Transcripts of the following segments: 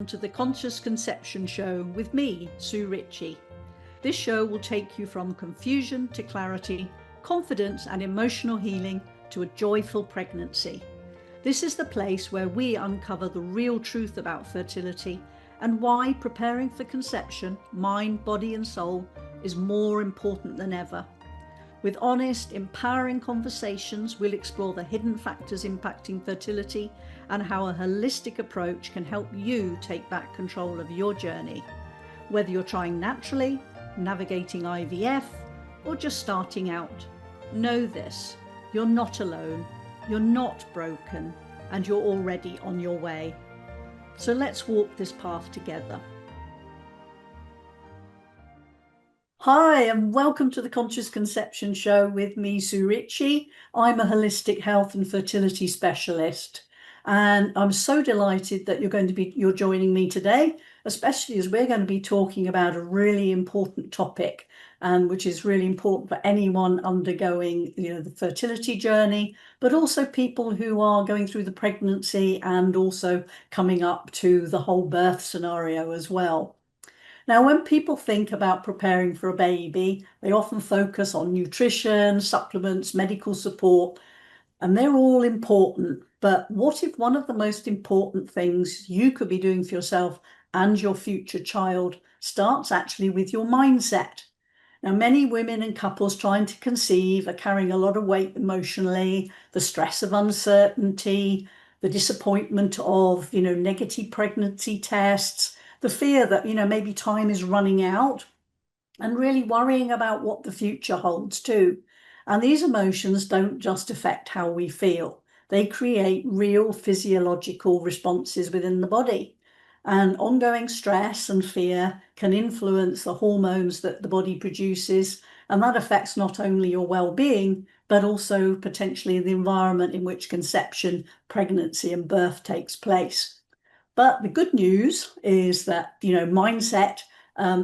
to the Conscious Conception Show with me, Sue Ritchie. This show will take you from confusion to clarity, confidence and emotional healing to a joyful pregnancy. This is the place where we uncover the real truth about fertility and why preparing for conception, mind, body and soul, is more important than ever. With honest, empowering conversations, we'll explore the hidden factors impacting fertility and how a holistic approach can help you take back control of your journey. Whether you're trying naturally, navigating IVF, or just starting out, know this: you're not alone, you're not broken, and you're already on your way. So let's walk this path together. Hi, and welcome to the Conscious Conception Show with me, Sue Ritchie. I'm a holistic health and fertility specialist, and I'm so delighted that you're joining me today, especially as we're going to be talking about a really important topic, which is really important for anyone undergoing, the fertility journey, but also people who are going through the pregnancy and also coming up to the whole birth scenario as well. Now, when people think about preparing for a baby, they often focus on nutrition, supplements, medical support, and they're all important. But what if one of the most important things you could be doing for yourself and your future child starts actually with your mindset? Now, many women and couples trying to conceive are carrying a lot of weight emotionally, the stress of uncertainty, the disappointment of, negative pregnancy tests, the fear that, maybe time is running out, and really worrying about what the future holds too. And these emotions don't just affect how we feel. They create real physiological responses within the body. And ongoing stress and fear can influence the hormones that the body produces. And that affects not only your well-being, but also potentially the environment in which conception, pregnancy, and birth takes place. But the good news is that, mindset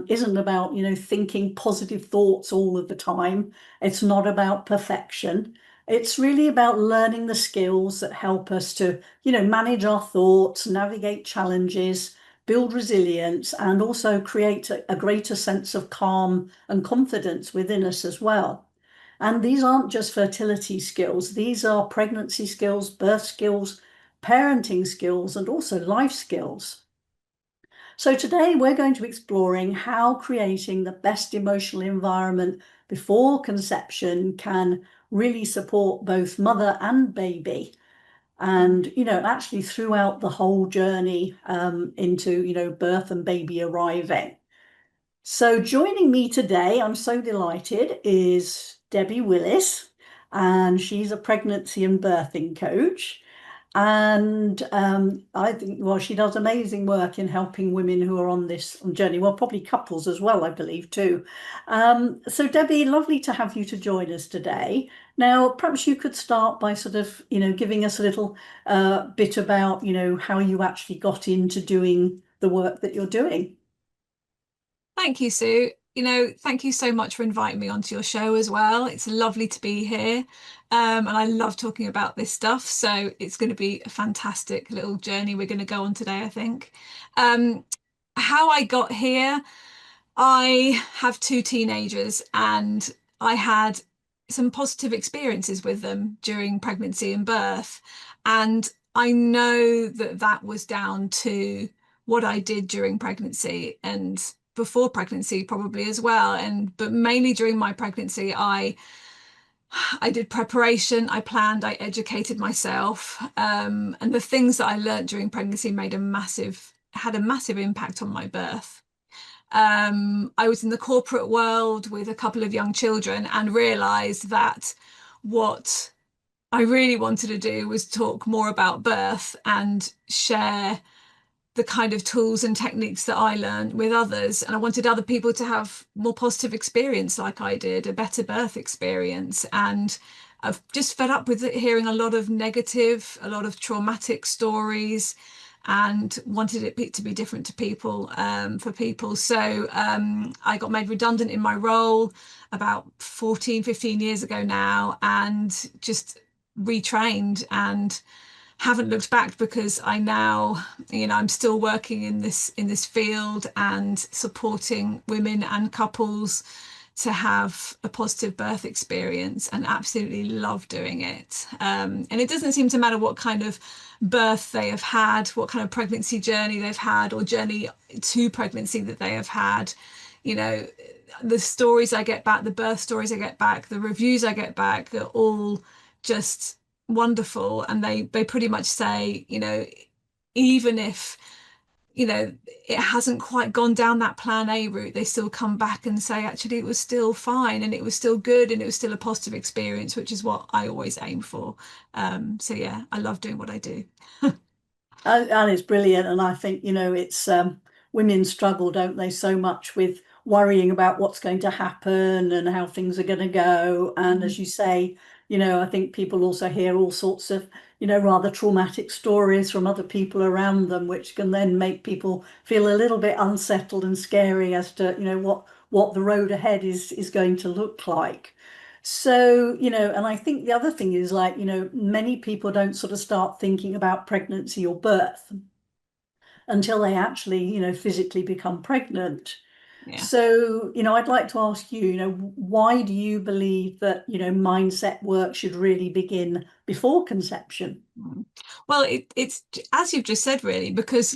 isn't about, thinking positive thoughts all of the time. It's not about perfection. It's really about learning the skills that help us to, manage our thoughts, navigate challenges, build resilience, and also create a greater sense of calm and confidence within us as well. And these aren't just fertility skills. These are pregnancy skills, birth skills, parenting skills, and also life skills. So today we're going to be exploring how creating the best emotional environment before conception can really support both mother and baby, and actually throughout the whole journey into birth and baby arriving. So joining me today, I'm so delighted, is Debbie Willis, and she's a pregnancy and birthing coach. And I think, she does amazing work in helping women who are on this journey. Well, probably couples as well, I believe, too. So Debbie, lovely to have you to join us today. Now, perhaps you could start by sort of, giving us a little bit about, how you actually got into doing the work that you're doing. Thank you, Sue. Thank you so much for inviting me onto your show as well. It's lovely to be here. And I love talking about this stuff. So it's going to be a fantastic little journey we're going to go on today, I think. How I got here, I have two teenagers and I had some positive experiences with them during pregnancy and birth. And I know that that was down to what I did during pregnancy and before pregnancy probably as well, but mainly during my pregnancy I did preparation, I planned, I educated myself, and the things that I learned during pregnancy had a massive impact on my birth. I was in the corporate world with a couple of young children and realized that what I really wanted to do was talk more about birth and share the kind of tools and techniques that I learned with others. And I wanted other people to have more positive experience like I did, a better birth experience. And I've just fed up with hearing a lot of negative, a lot of traumatic stories, and wanted it to be different to people, for people. So I got made redundant in my role about 14, 15 years ago now, and just retrained and haven't looked back because I now, I'm still working in this field and supporting women and couples to have a positive birth experience, and absolutely love doing it. And it doesn't seem to matter what kind of birth they have had, what kind of pregnancy journey they've had, or journey to pregnancy that they have had. You know, the stories I get back, the birth stories I get back, the reviews I get back are all just wonderful. And they pretty much say, even if, it hasn't quite gone down that plan A route, they still come back and say, actually, it was still fine and it was still good and it was still a positive experience, which is what I always aim for. So yeah, I love doing what I do. And it's brilliant. And I think, it's women struggle, don't they, so much with worrying about what's going to happen and how things are going to go. And as you say, I think people also hear all sorts of, rather traumatic stories from other people around them, which can then make people feel a little bit unsettled and scary as to, what the road ahead is going to look like. So, and I think the other thing is like, many people don't sort of start thinking about pregnancy or birth until they actually, physically become pregnant. Yeah. So, I'd like to ask you, why do you believe that, mindset work should really begin before conception? Mm. Well, it's as you've just said, really, because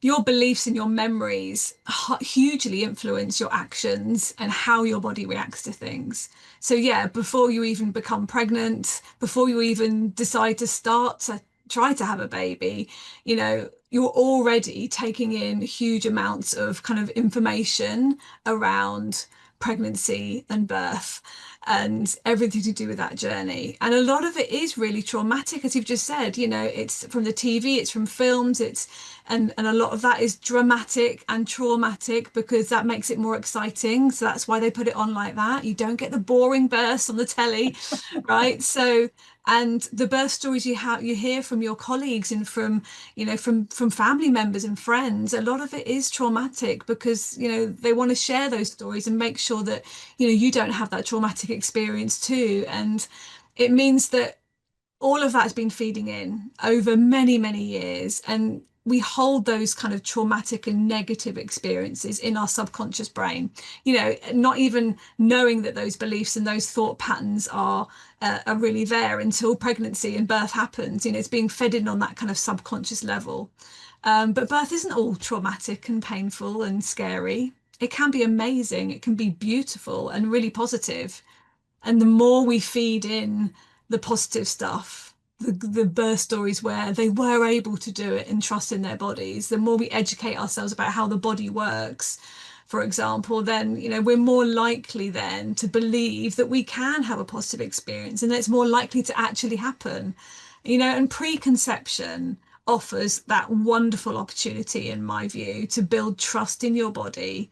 your beliefs and your memories hugely influence your actions and how your body reacts to things. So yeah, before you even become pregnant, before you even decide to start to try to have a baby, you're already taking in huge amounts of kind of information around pregnancy and birth and everything to do with that journey. And a lot of it is really traumatic, as you've just said. It's from the TV, it's from films, and a lot of that is dramatic and traumatic because that makes it more exciting. So that's why they put it on like that. You don't get the boring bursts on the telly, right? So, and the birth stories you hear from your colleagues and from, from family members and friends, a lot of it is traumatic because, they want to share those stories and make sure that, you don't have that traumatic experience too. And it means that all of that's been feeding in over many, many years. And we hold those kind of traumatic and negative experiences in our subconscious brain, not even knowing that those beliefs and those thought patterns are really there until pregnancy and birth happens. It's being fed in on that kind of subconscious level. But birth isn't all traumatic and painful and scary. It can be amazing. It can be beautiful and really positive. And the more we feed in the positive stuff, the birth stories where they were able to do it and trust in their bodies, the more we educate ourselves about how the body works, for example, then, we're more likely then to believe that we can have a positive experience and it's more likely to actually happen. And preconception offers that wonderful opportunity, in my view, to build trust in your body,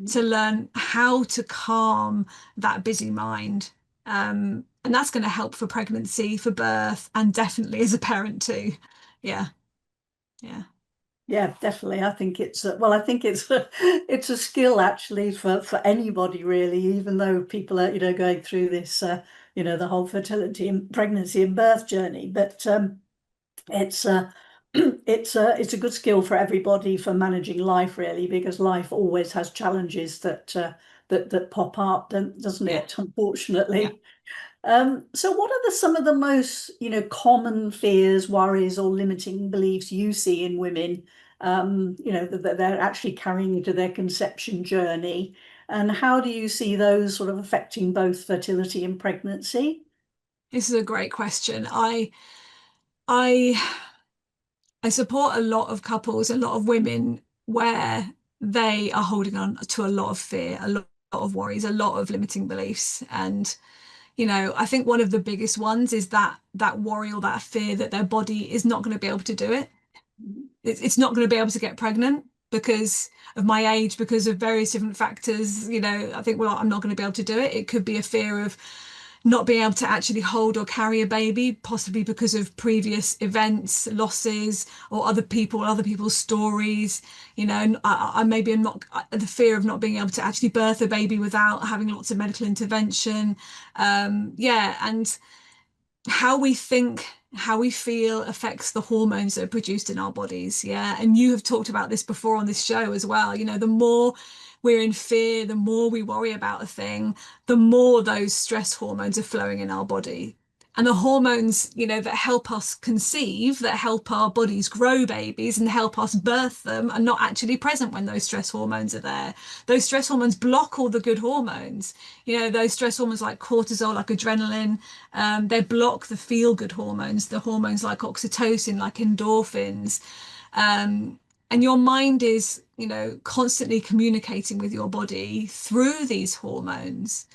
to learn how to calm that busy mind. And that's going to help for pregnancy, for birth, and definitely as a parent too. Yeah, yeah, Yeah, definitely. I think I think it's a skill actually for anybody really, even though people are, going through this, the whole fertility and pregnancy and birth journey. But it's it's a good skill for everybody for managing life really, because life always has challenges that pop up, doesn't yeah, it? yeah. Unfortunately. So what are some of the most, common fears, worries, or limiting beliefs you see in women, that they're actually carrying into their conception journey? And how do you see those sort of affecting both fertility and pregnancy? This is a great question. I I support a lot of couples, a lot of women where they are holding on to a lot of fear, a lot of worries, a lot of limiting beliefs. And, I think one of the biggest ones is that worry or that fear that their body is not going to be able to do it. It's not going to be able to get pregnant because of my age, because of various different factors. I think, well, I'm not going to be able to do it. It could be a fear of not being able to actually hold or carry a baby, possibly because of previous events, losses, or other people's stories. And I maybe am not the fear of not being able to actually birth a baby without having lots of medical intervention. Yeah, and how we think how we feel affects the hormones that are produced in our bodies. Yeah. And you have talked about this before on this show as well. The more we're in fear, the more we worry about a thing, the more those stress hormones are flowing in our body. And the hormones, that help us conceive, that help our bodies grow babies and help us birth them, are not actually present when those stress hormones are there. Those stress hormones block all the good hormones. Those stress hormones like cortisol, like adrenaline, they block the feel-good hormones, the hormones like oxytocin, like endorphins. And your mind is, constantly communicating with your body through these hormones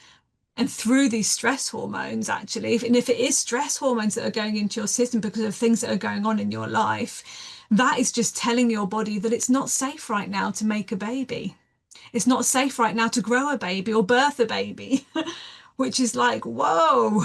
and through these stress hormones, actually. And if it is stress hormones that are going into your system because of things that are going on in your life, that is just telling your body that it's not safe right now to make a baby. It's not safe right now to grow a baby or birth a baby, which is like, whoa.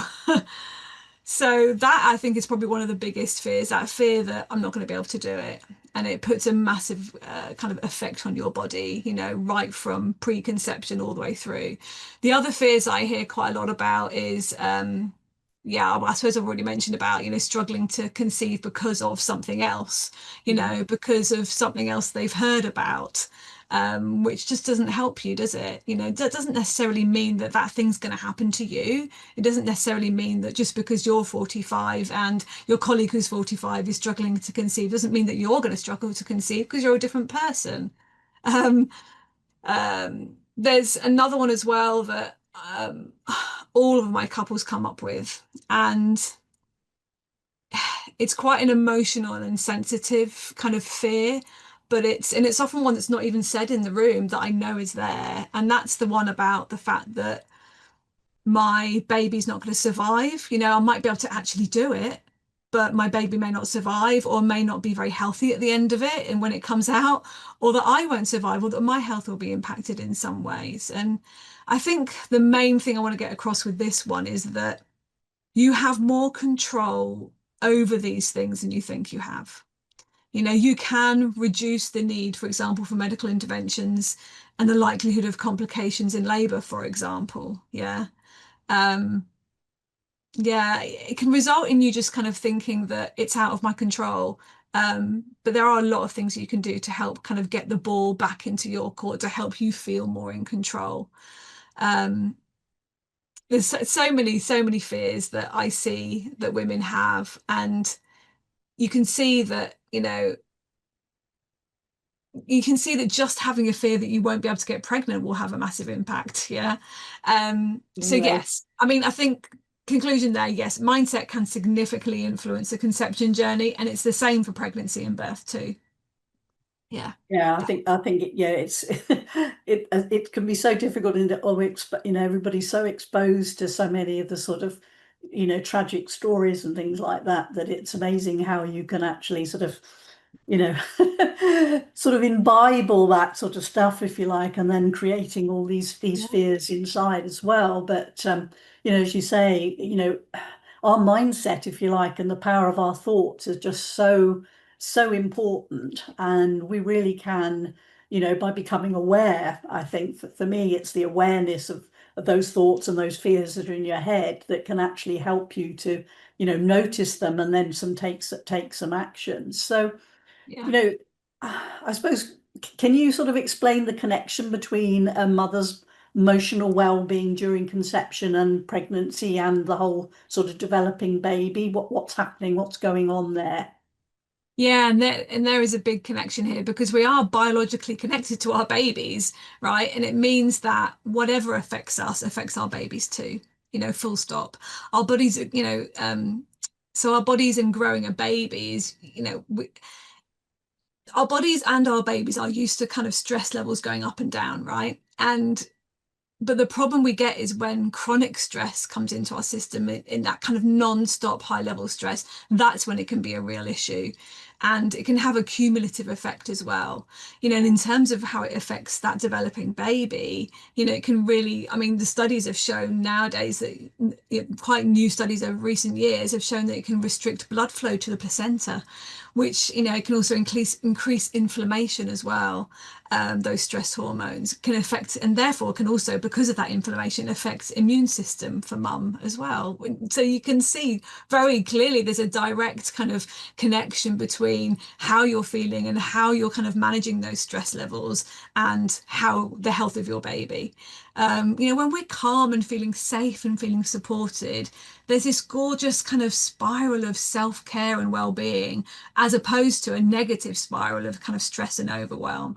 So that, I think, is probably one of the biggest fears, that fear that I'm not going to be able to do it. And it puts a massive kind of effect on your body, right from preconception all the way through. The other fears I hear quite a lot about is, yeah, well, I suppose I've already mentioned about, struggling to conceive because of something else, because of something else they've heard about. Which just doesn't help you, does it? That doesn't necessarily mean that that thing's going to happen to you. It doesn't necessarily mean that just because you're 45 and your colleague who's 45 is struggling to conceive doesn't mean that you're going to struggle to conceive, because you're a different person. Um, there's another one as well that all of my couples come up with, and it's quite an emotional and sensitive kind of fear, but it's often one that's not even said in the room that I know is there. And that's the one about the fact that my baby's not going to survive. I might be able to actually do it, but my baby may not survive, or may not be very healthy at the end of it and when it comes out, or that I won't survive, or that my health will be impacted in some ways. And I think the main thing I want to get across with this one is that you have more control over these things than you think you have. You can reduce the need, for example, for medical interventions and the likelihood of complications in labor, for example. Yeah. Um, yeah, it can result in you just kind of thinking that it's out of my control. But there are a lot of things you can do to help kind of get the ball back into your court, to help you feel more in control. Um, there's so many fears that I see that women have, and you can see that, you can see that just having a fear that you won't be able to get pregnant will have a massive impact. Yeah. So Yeah. yes, I mean, I think conclusion there, yes, mindset can significantly influence the conception journey, and it's the same for pregnancy and birth too. Yeah. Yeah, I think yeah, it's it can be so difficult in that, everybody's so exposed to so many of the sort of, tragic stories and things like that, that it's amazing how you can actually sort of, sort of imbibe all that sort of stuff, if you like, and then creating all these Yeah. fears inside as well. But as you say, our mindset, if you like, and the power of our thoughts is just so important. And we really can, by becoming aware, I think for me, it's the awareness of those thoughts and those fears that are in your head that can actually help you to, notice them, and then take some action. So, you Yeah. know, I suppose, can you sort of explain the connection between a mother's emotional well-being during conception and pregnancy, and the whole sort of developing baby? What's happening? What's going on there? Yeah, and there is a big connection here, because we are biologically connected to our babies, right? And it means that whatever affects us affects our babies too, full stop. Our bodies, so our bodies in growing a baby is, our bodies and our babies are used to kind of stress levels going up and down, right? But the problem we get is when chronic stress comes into our system, in that kind of non-stop high level stress, that's when it can be a real issue. And it can have a cumulative effect as well. And in terms of how it affects that developing baby, it can really, I mean, the studies have shown nowadays that, quite new studies over recent years have shown that it can restrict blood flow to the placenta, which, can also increase inflammation as well. Those stress hormones can affect, and therefore can also, because of that inflammation, affect immune system for mum as well. So you can see very clearly there's a direct kind of connection between how you're feeling and how you're kind of managing those stress levels and how the health of your baby. When we're calm and feeling safe and feeling supported, there's this gorgeous kind of spiral of self-care and well-being, as opposed to a negative spiral of kind of stress and overwhelm.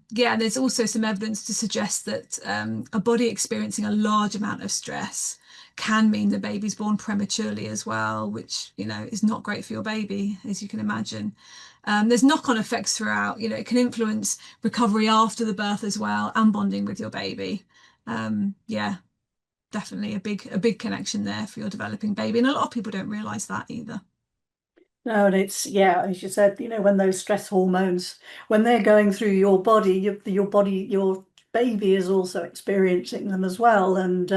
There's also some evidence to suggest that a body experiencing a large amount of stress can mean the baby's born prematurely as well, which, is not great for your baby, as you can imagine. There's knock-on effects throughout. It can influence recovery after the birth as well, and bonding with your baby. Yeah, definitely a big connection there for your developing baby, and a lot of people don't realize that either. No, and it's, yeah, as you said, when those stress hormones, when they're going through your body, your baby is also experiencing them as well. And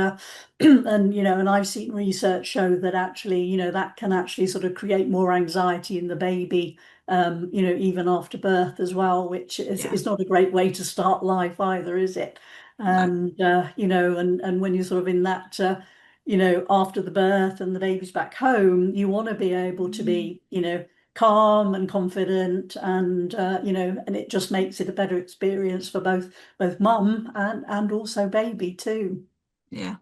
and I've seen research show that actually, that can actually sort of create more anxiety in the baby, even after birth as well, which Yeah, is not a great way to start life either, is it? no, And and when you're sort of in that after the birth and the baby's back home, you want to be able to be, calm and confident, and and it just makes it a better experience for both mum and also baby too. yeah.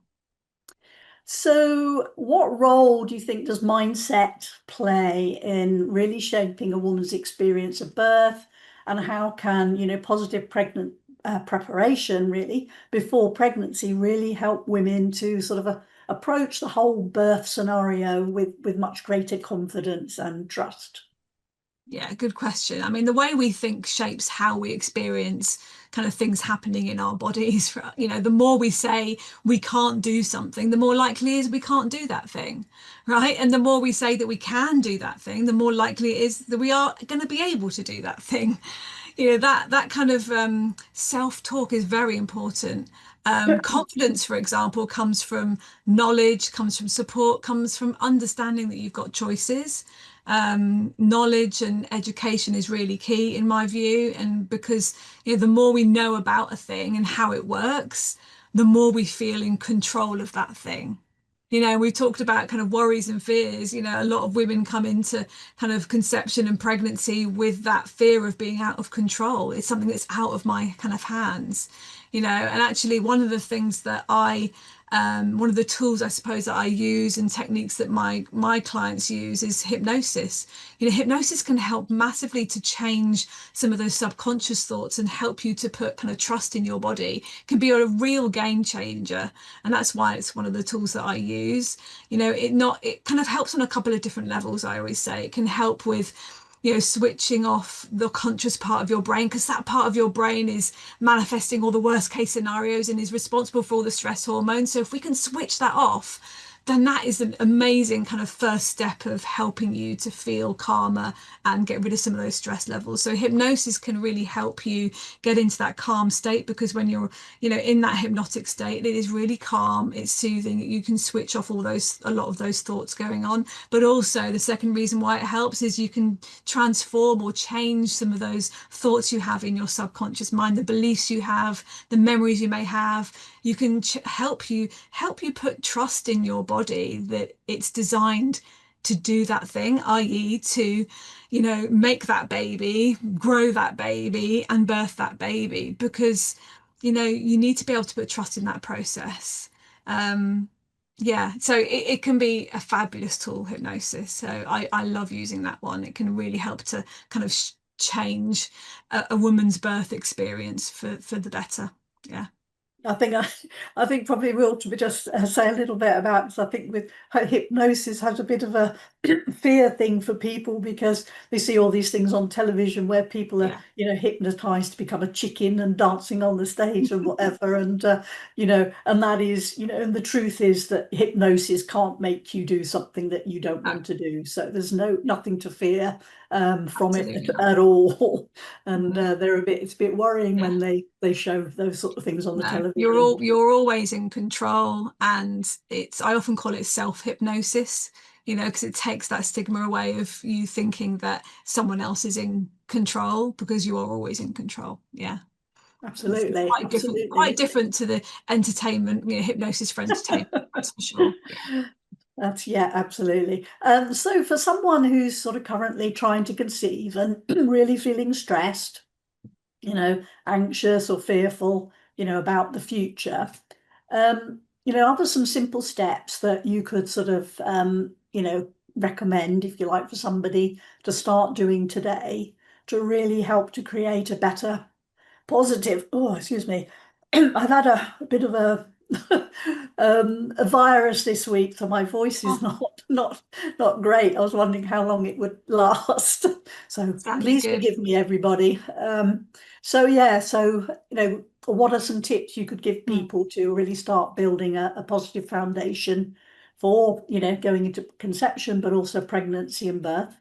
So, what role do you think does mindset play in really shaping a woman's experience of birth, and how can, positive pregnant preparation really before pregnancy really help women to sort of approach the whole birth scenario with much greater confidence and trust? Yeah, good question. I mean, the way we think shapes how we experience kind of things happening in our bodies. The more we say we can't do something, the more likely it is we can't do that thing, right? And the more we say that we can do that thing, the more likely it is that we are going to be able to do that thing. That kind of self-talk is very important. Confidence, for example, comes from knowledge, comes from support, comes from understanding that you've got choices. Knowledge and education is really key in my view, and because the more we know about a thing and how it works, the more we feel in control of that thing. We talked about kind of worries and fears. A lot of women come into kind of conception and pregnancy with that fear of being out of control. It's something that's out of my kind of hands. And actually one of the things that one of the tools I suppose that I use and techniques that my clients use is hypnosis. Hypnosis can help massively to change some of those subconscious thoughts and help you to put kind of trust in your body. It can be a real game changer, and that's why it's one of the tools that I use. It kind of helps on a couple of different levels. I always say it can help with switching off the conscious part of your brain, because that part of your brain is manifesting all the worst case scenarios and is responsible for all the stress hormones. So if we can switch that off, then that is an amazing kind of first step of helping you to feel calmer and get rid of some of those stress levels. So hypnosis can really help you get into that calm state, because when you're, in that hypnotic state, it is really calm, it's soothing, you can switch off a lot of those thoughts going on. But also the second reason why it helps is you can transform or change some of those thoughts you have in your subconscious mind, the beliefs you have, the memories you may have. You can help you put trust in your body that it's designed to do that thing, i.e. to, make that baby, grow that baby and birth that baby, because, you need to be able to put trust in that process. Um, yeah, so it can be a fabulous tool, hypnosis. So I love using that one. It can really help to kind of change a woman's birth experience for the better. Yeah. I think probably we ought to just say a little bit about, because I think with hypnosis has a bit of a fear thing for people, because they see all these things on television where people are, Yeah. hypnotized to become a chicken and dancing on the stage and whatever. And, and that is, and the truth is that hypnosis can't make you do something that you don't No, want to do. So there's nothing to fear from it absolutely not. at all. And No. it's a bit worrying Yeah. when they show those sort of things on the No, television. you're always in control, and I often call it self hypnosis, because it takes that stigma away of you thinking that someone else is in control, because you are always in control. Yeah. It's Absolutely, quite absolutely. different to the entertainment, hypnosis for entertainment, that's for sure. Yeah. That's yeah, absolutely. So for someone who's sort of currently trying to conceive and really feeling stressed, anxious or fearful, about the future, are there some simple steps that you could sort of, recommend, if you like, for somebody to start doing today to really help to create a better positive. Oh, excuse me. I've had a bit of a virus this week, so my voice is Oh, not great. I was wondering how long it would last. So sounds please good. forgive me, everybody. So yeah, so what are some tips you could give Mm. people to really start building a positive foundation for, going into conception, but also pregnancy and birth?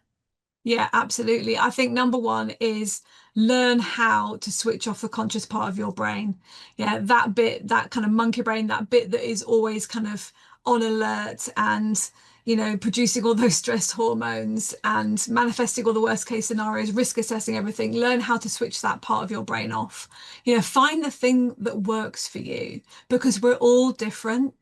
Yeah, absolutely. I think number one is learn how to switch off the conscious part of your brain. Yeah, that bit, that kind of monkey brain, that bit that is always kind of on alert and, producing all those stress hormones and manifesting all the worst case scenarios, risk assessing everything. Learn how to switch that part of your brain off. Find the thing that works for you, because we're all different.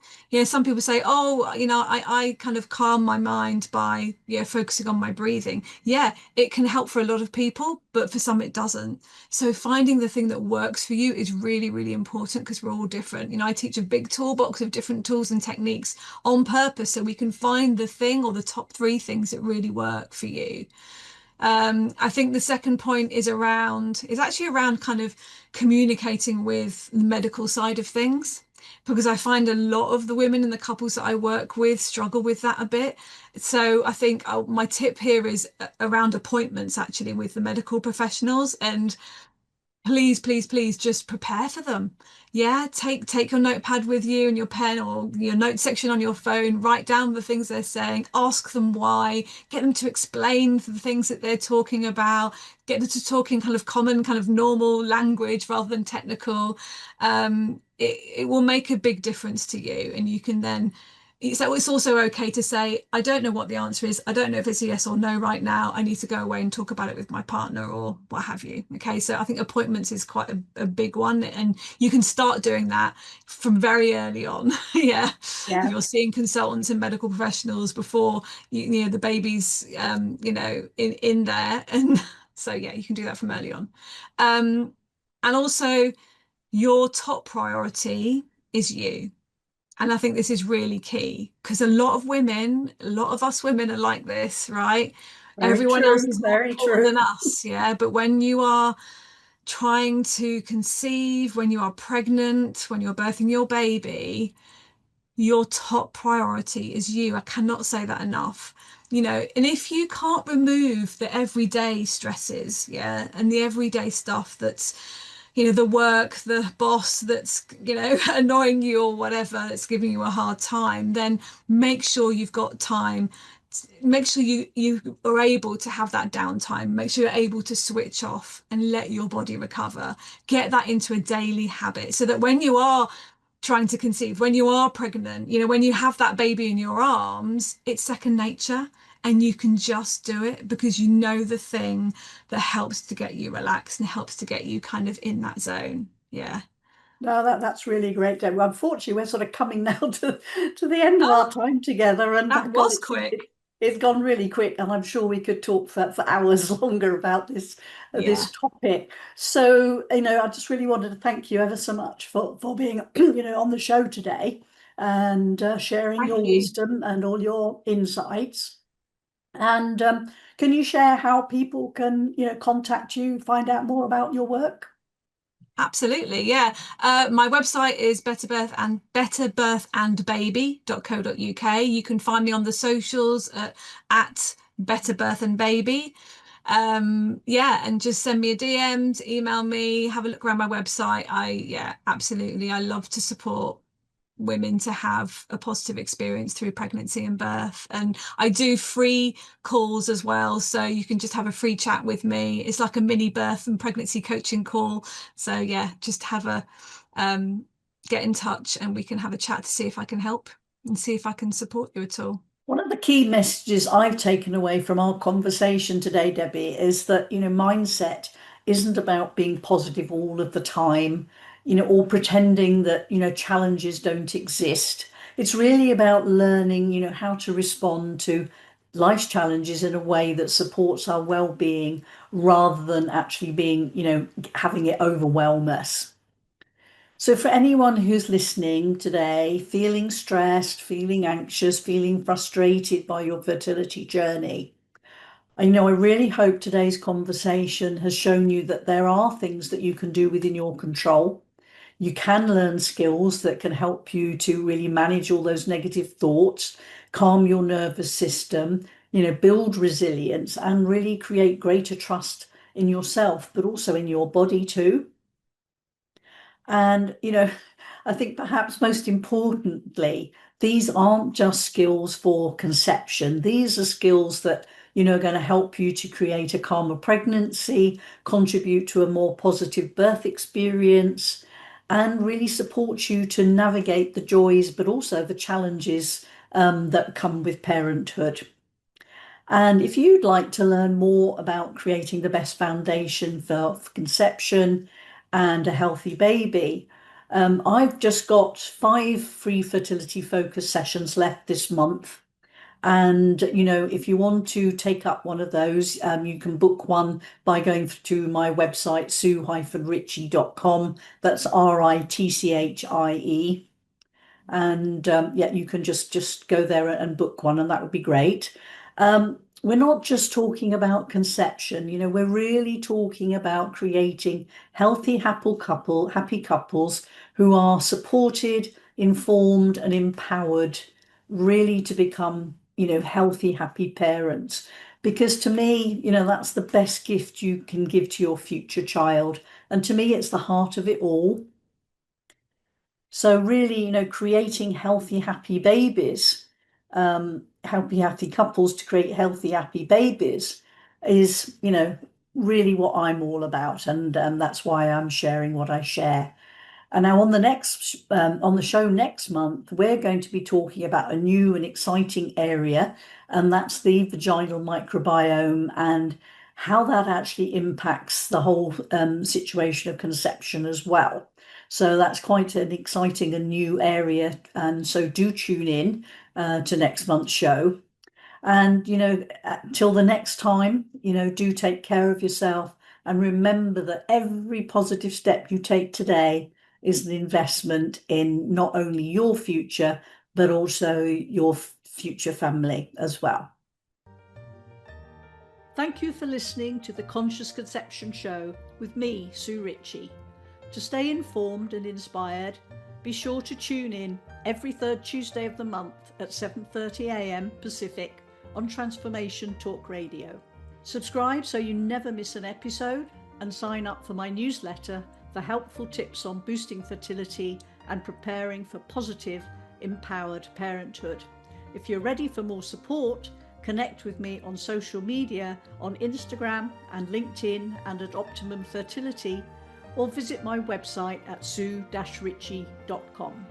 Some people say, oh, I kind of calm my mind by, focusing on my breathing. Yeah, it can help for a lot of people, but for some it doesn't. So finding the thing that works for you is really, really important, because we're all different. I teach a big toolbox of different tools and techniques on purpose so we can find the thing or the top three things that really work for you. I think the second point is actually around kind of communicating with the medical side of things, because I find a lot of the women and the couples that I work with struggle with that a bit. So I think my tip here is around appointments actually with the medical professionals, and please, please, please just prepare for them. Yeah, take your notepad with you and your pen or your note section on your phone. Write down the things they're saying. Ask them why. Get them to explain the things that they're talking about. Get them to talk in kind of common, kind of normal language rather than technical. It will make a big difference to you, and you can then. So it's also okay to say, I don't know what the answer is. I don't know if it's a yes or no right now. I need to go away and talk about it with my partner or what have you. Okay. So I think appointments is quite a big one. And you can start doing that from very early on. Yeah. If Yeah. you're seeing consultants and medical professionals before the baby's in there. And so yeah, you can do that from early on. And also your top priority is you. And I think this is really key, because a lot of us women are like this, right? Very Everyone else true, is more very important true. than us, yeah. But when you are trying to conceive, when you are pregnant, when you're birthing your baby, your top priority is you. I cannot say that enough. And if you can't remove the everyday stresses, yeah, and the everyday stuff that's, the work, the boss that's, annoying you or whatever, that's giving you a hard time, then make sure you've got time. Make sure you are able to have that downtime. Make sure you're able to switch off and let your body recover. Get that into a daily habit so that when you are trying to conceive, when you are pregnant, when you have that baby in your arms, it's second nature, and you can just do it because you know the thing that helps to get you relaxed and helps to get you kind of in that zone. Yeah. No, that's really great, Deb. Well, unfortunately, we're sort of coming now to the end of our Oh, time together, and that God, was quick. it's gone really quick, and I'm sure we could talk for hours longer about Yeah. this topic. So, I just really wanted to thank you ever so much for being, on the show today and sharing Thank your you. wisdom and all your insights. And can you share how people can, contact you, find out more about your work? Absolutely, yeah. My website is betterbirthandbaby.co.uk. You can find me on the socials at Better Birth and Baby. Yeah, and just send me a DM, email me, have a look around my website. Yeah, absolutely. I love to support women to have a positive experience through pregnancy and birth. And I do free calls as well. So you can just have a free chat with me. It's like a mini birth and pregnancy coaching call. So yeah, just have um, get in touch and we can have a chat to see if I can help and see if I can support you at all. One of the key messages I've taken away from our conversation today, Debbie, is that, mindset isn't about being positive all of the time, or pretending that, challenges don't exist. It's really about learning, how to respond to life's challenges in a way that supports our well-being rather than actually being, having it overwhelm us. So, for anyone who's listening today, feeling stressed, feeling anxious, feeling frustrated by your fertility journey, I really hope today's conversation has shown you that there are things that you can do within your control. You can learn skills that can help you to really manage all those negative thoughts, calm your nervous system, build resilience, and really create greater trust in yourself, but also in your body too. And, I think perhaps most importantly, these aren't just skills for conception. These are skills that, are going to help you to create a calmer pregnancy, contribute to a more positive birth experience, and really support you to navigate the joys, but also the challenges that come with parenthood. And if you'd like to learn more about creating the best foundation for conception and a healthy baby, I've just got 5 free fertility focus sessions left this month. And, if you want to take up one of those, you can book one by going to my website, sue-ritchie.com. That's Ritchie. And yeah, you can just go there and book one, and that would be great. We're not just talking about conception, we're really talking about creating healthy, happy couples who are supported, informed, and empowered, really to become, healthy, happy parents. Because to me, that's the best gift you can give to your future child. And to me, it's the heart of it all. So really, creating healthy, happy babies, happy couples to create healthy, happy babies is, really what I'm all about. And that's why I'm sharing what I share. And now on the show next month, we're going to be talking about a new and exciting area, and that's the vaginal microbiome and how that actually impacts the whole situation of conception as well. So that's quite an exciting and new area. And so do tune in to next month's show. And, till the next time, do take care of yourself and remember that every positive step you take today is an investment in not only your future, but also your future family as well. Thank you for listening to the Conscious Conception Show with me, Sue Ritchie. To stay informed and inspired, be sure to tune in every third Tuesday of the month at 7:30 a.m. Pacific on Transformation Talk Radio. Subscribe so you never miss an episode, and sign up for my newsletter for helpful tips on boosting fertility and preparing for positive, empowered parenthood. If you're ready for more support, connect with me on social media on Instagram and LinkedIn and at Optimum Fertility, or visit my website at sue-ritchie.com.